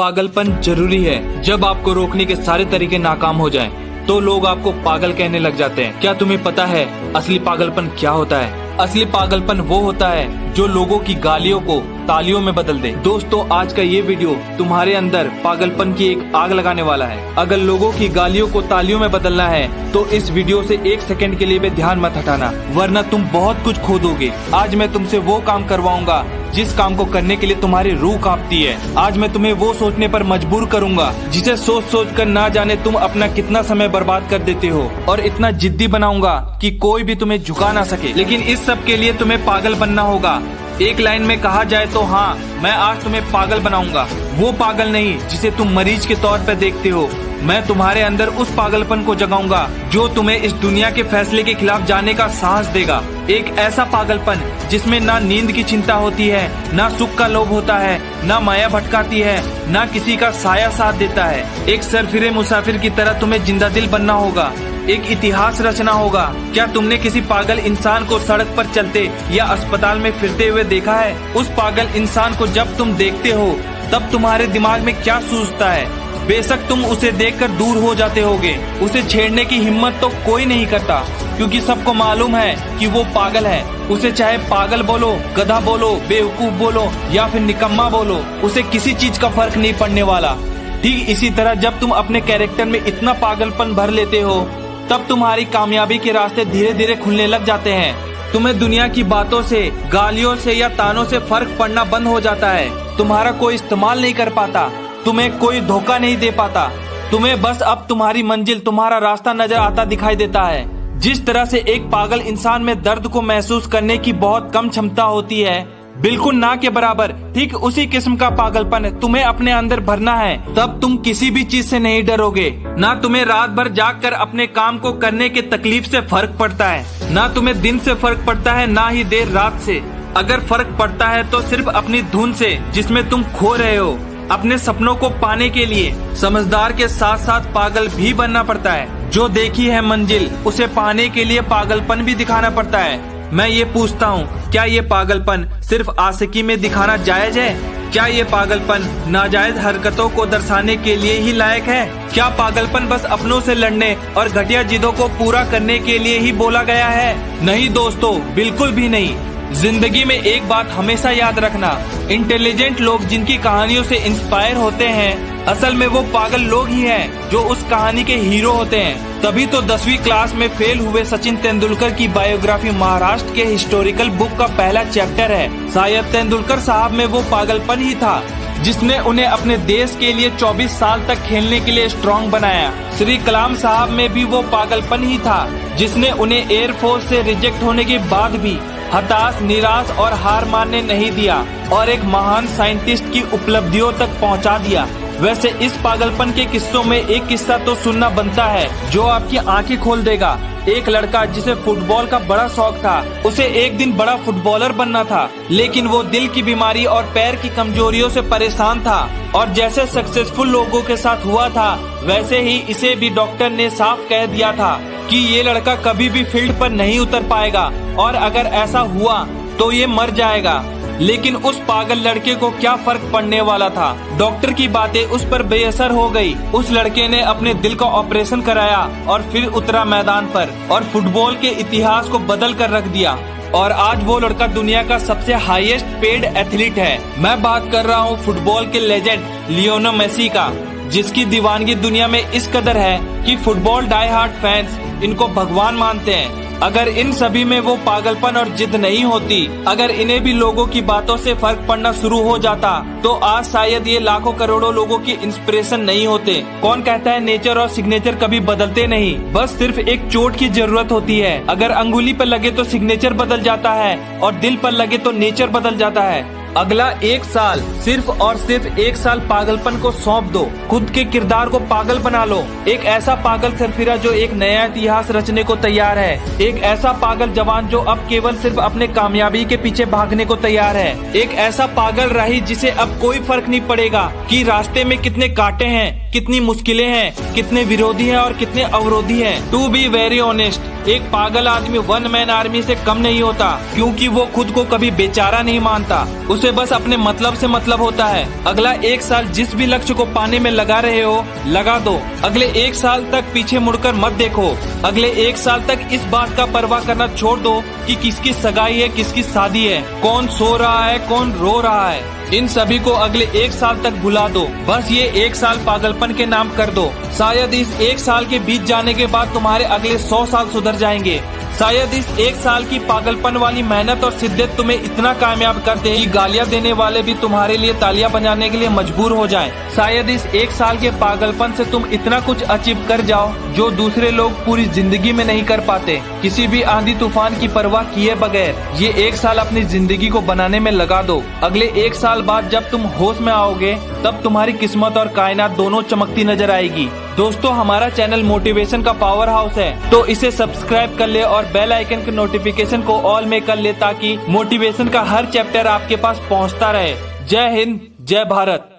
पागलपन जरूरी है। जब आपको रोकने के सारे तरीके नाकाम हो जाएं, तो लोग आपको पागल कहने लग जाते हैं। क्या तुम्हें पता है असली पागलपन क्या होता है? असली पागलपन वो होता है जो लोगों की गालियों को तालियों में बदल दे। दोस्तों, आज का ये वीडियो तुम्हारे अंदर पागलपन की एक आग लगाने वाला है। अगर लोगों की गालियों को तालियों में बदलना है तो इस वीडियो से 1 सेकंड के लिए भी ध्यान मत हटाना, वरना तुम बहुत कुछ खो दोगे। आज मैं तुमसे वो काम करवाऊंगा जिस काम को करने के लिए तुम्हारी रूह कांपती है। आज मैं तुम्हें वो सोचने पर मजबूर करूंगा जिसे सोच सोच कर ना जाने तुम अपना कितना समय बर्बाद कर देते हो, और इतना जिद्दी बनाऊंगा कि कोई भी तुम्हें झुका ना सके। लेकिन इस सब के लिए तुम्हें पागल बनना होगा। एक लाइन में कहा जाए तो हाँ, मैं आज तुम्हें पागल बनाऊंगा। वो पागल नहीं जिसे तुम मरीज के तौर पर देखते हो। मैं तुम्हारे अंदर उस पागलपन को जगाऊंगा जो तुम्हें इस दुनिया के फैसले के खिलाफ जाने का साहस देगा। एक ऐसा पागलपन जिसमें ना नींद की चिंता होती है, ना सुख का लोभ होता है, ना माया भटकाती है, ना किसी का साया साथ देता है। एक सरफिरे मुसाफिर की तरह तुम्हें जिंदा दिल बनना होगा, एक इतिहास रचना होगा। क्या तुमने किसी पागल इंसान को सड़क पर चलते या अस्पताल में फिरते हुए देखा है? उस पागल इंसान को जब तुम देखते हो तब तुम्हारे दिमाग में क्या सूझता है? बेशक तुम उसे देखकर दूर हो जाते होगे, उसे छेड़ने की हिम्मत तो कोई नहीं करता, क्योंकि सबको मालूम है कि वो पागल है। उसे चाहे पागल बोलो, गधा बोलो, बेवकूफ बोलो या फिर निकम्मा बोलो, उसे किसी चीज का फर्क नहीं पड़ने वाला। ठीक इसी तरह जब तुम अपने कैरेक्टर में इतना पागलपन भर लेते हो तब तुम्हारी कामयाबी के रास्ते धीरे धीरे खुलने लग जाते हैं। तुम्हें दुनिया की बातों से, गालियों से या तानों से फर्क पड़ना बंद हो जाता है। तुम्हारा कोई इस्तेमाल नहीं कर पाता, तुम्हें कोई धोखा नहीं दे पाता। तुम्हें बस अब तुम्हारी मंजिल, तुम्हारा रास्ता नजर आता दिखाई देता है। जिस तरह से एक पागल इंसान में दर्द को महसूस करने की बहुत कम क्षमता होती है, बिल्कुल ना के बराबर, ठीक उसी किस्म का पागलपन तुम्हें अपने अंदर भरना है। तब तुम किसी भी चीज से नहीं डरोगे। ना तुम्हें रात भर जाग कर अपने काम को करने के तकलीफ से फर्क पड़ता है, ना तुम्हें दिन से फर्क पड़ता है, ना ही देर रात से। अगर फर्क पड़ता है तो सिर्फ अपनी धुन से जिसमें तुम खो रहे हो। अपने सपनों को पाने के लिए समझदार के साथ साथ पागल भी बनना पड़ता है। जो देखी है मंजिल, उसे पाने के लिए पागलपन भी दिखाना पड़ता है। मैं ये पूछता हूँ, क्या ये पागलपन सिर्फ आशिकी में दिखाना जायज है? क्या ये पागलपन नाजायज हरकतों को दर्शाने के लिए ही लायक है? क्या पागलपन बस अपनों से लड़ने और घटिया जिदों को पूरा करने के लिए ही बोला गया है? नहीं दोस्तों, बिल्कुल भी नहीं। जिंदगी में एक बात हमेशा याद रखना, इंटेलिजेंट लोग जिनकी कहानियों से इंस्पायर होते हैं, असल में वो पागल लोग ही हैं जो उस कहानी के हीरो होते हैं। तभी तो 10वीं क्लास में फेल हुए सचिन तेंदुलकर की बायोग्राफी महाराष्ट्र के हिस्टोरिकल बुक का पहला चैप्टर है। शायद तेंदुलकर साहब में वो पागलपन ही था जिसने उन्हें अपने देश के लिए 24 साल तक खेलने के लिए स्ट्रॉन्ग बनाया। श्री कलाम साहब में भी वो पागलपन ही था जिसने उन्हें एयरफोर्स से रिजेक्ट होने के बाद भी हताश, निराश और हार मानने नहीं दिया और एक महान साइंटिस्ट की उपलब्धियों तक पहुंचा दिया। वैसे इस पागलपन के किस्सों में एक किस्सा तो सुनना बनता है जो आपकी आंखें खोल देगा। एक लड़का जिसे फुटबॉल का बड़ा शौक था, उसे एक दिन बड़ा फुटबॉलर बनना था, लेकिन वो दिल की बीमारी और पैर की कमजोरियों से परेशान था। और जैसे सक्सेसफुल लोगों के साथ हुआ था, वैसे ही इसे भी डॉक्टर ने साफ कह दिया था कि ये लड़का कभी भी फील्ड पर नहीं उतर पाएगा और अगर ऐसा हुआ तो ये मर जाएगा। लेकिन उस पागल लड़के को क्या फर्क पड़ने वाला था? डॉक्टर की बातें उस पर बेअसर हो गई। उस लड़के ने अपने दिल का ऑपरेशन कराया और फिर उतरा मैदान पर और फुटबॉल के इतिहास को बदल कर रख दिया। और आज वो लड़का दुनिया का सबसे हाईएस्ट पेड एथलीट है। मैं बात कर रहा हूँ फुटबॉल के लेजेंड लियोनेल मेसी का, जिसकी दीवानगी दुनिया में इस कदर है कि फुटबॉल डाई हार्ड फैंस इनको भगवान मानते हैं। अगर इन सभी में वो पागलपन और जिद नहीं होती, अगर इन्हें भी लोगों की बातों से फर्क पड़ना शुरू हो जाता, तो आज शायद ये लाखों करोड़ों लोगों की इंस्पिरेशन नहीं होते। कौन कहता है नेचर और सिग्नेचर कभी बदलते नहीं? बस सिर्फ एक चोट की जरूरत होती है। अगर अंगुली पर लगे तो सिग्नेचर बदल जाता है और दिल पर लगे तो नेचर बदल जाता है। अगला 1 साल सिर्फ और सिर्फ 1 साल पागलपन को सौंप दो। खुद के किरदार को पागल बना लो। एक ऐसा पागल सरफिरा जो एक नया इतिहास रचने को तैयार है। एक ऐसा पागल जवान जो अब केवल सिर्फ अपने कामयाबी के पीछे भागने को तैयार है। एक ऐसा पागल राही जिसे अब कोई फर्क नहीं पड़ेगा कि रास्ते में कितने कांटे हैं, कितनी मुश्किलें हैं, कितने विरोधी हैं और कितने अवरोधी हैं। टू बी वेरी ऑनेस्ट, एक पागल आदमी 1 मैन आर्मी से कम नहीं होता, क्योंकि वो खुद को कभी बेचारा नहीं मानता। उसे उसे बस अपने मतलब से मतलब होता है। अगला 1 साल जिस भी लक्ष्य को पाने में लगा रहे हो, लगा दो। अगले 1 साल तक पीछे मुड़कर मत देखो। अगले 1 साल तक इस बात का परवाह करना छोड़ दो कि किसकी सगाई है, किसकी शादी है, कौन सो रहा है, कौन रो रहा है। इन सभी को अगले 1 साल तक भुला दो। बस ये 1 साल पागलपन के नाम कर दो। शायद इस 1 साल के बीत जाने के बाद तुम्हारे अगले 100 साल सुधर जाएंगे। शायद इस 1 साल की पागलपन वाली मेहनत और शिद्दत तुम्हें इतना कामयाब कर दे कि गालियां देने वाले भी तुम्हारे लिए तालियां बजाने के लिए मजबूर हो जाएं। शायद इस 1 साल के पागलपन से तुम इतना कुछ अचीव कर जाओ जो दूसरे लोग पूरी जिंदगी में नहीं कर पाते। किसी भी आंधी तूफान की परवाह किए बगैर ये 1 साल अपनी जिंदगी को बनाने में लगा दो। अगले 1 साल बाद जब तुम होश में आओगे तब तुम्हारी किस्मत और कायनात दोनों चमकती नजर आएगी। दोस्तों, हमारा चैनल मोटिवेशन का पावर हाउस है, तो इसे सब्सक्राइब कर ले और बेल आइकन के नोटिफिकेशन को ऑल में कर ले ताकि मोटिवेशन का हर चैप्टर आपके पास पहुंचता रहे। जय हिंद, जय भारत।